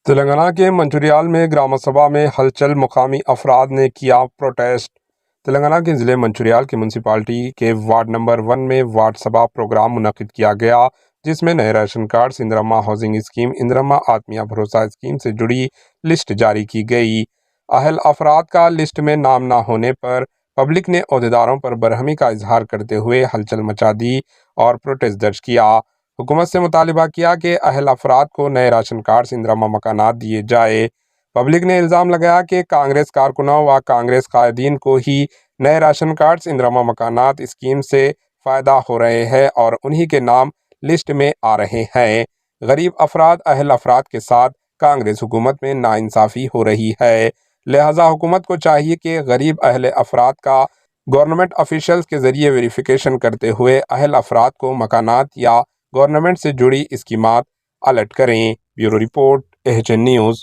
تلنگانہ کے منچریال میں گرام سبھا میں ہلچل، مقامی افراد نے کیا پروٹیسٹ۔ تلنگانہ کے ضلع منچریال کی میونسپلٹی کے وارڈ نمبر 1 میں وارڈ سبھا پروگرام منعقد کیا گیا، جس میں نئے ریشن کارڈز، اندرما ہاؤسنگ اسکیم، اندرما آتمیہ بھروسہ اسکیم سے جڑی لسٹ جاری کی گئی۔ اہل افراد کا لسٹ میں نام نہ ہونے پر پبلک نے عہدیداروں پر برہمی کا اظہار کرتے ہوئے ہلچل مچا دی اور پروٹیسٹ درج کیا۔ حکومت سے مطالبہ کیا کہ اہل افراد کو نئے راشن کارڈز، اندرما مکانات دیے جائے۔ پبلک نے الزام لگایا کہ کانگریس کارکنوں و کانگریس قائدین کو ہی نئے راشن کارڈز، اندرما مکانات اسکیم سے فائدہ ہو رہے ہیں اور انہی کے نام لسٹ میں آ رہے ہیں۔ غریب افراد، اہل افراد کے ساتھ کانگریس حکومت میں ناانصافی ہو رہی ہے، لہٰذا حکومت کو چاہیے کہ غریب اہل افراد کا گورنمنٹ آفیشلز کے ذریعے ویریفیکیشن کرتے ہوئے اہل افراد کو مکانات یا گورنمنٹ سے جڑی اسکیمات الاٹ کریں۔ Bureau report, H N news.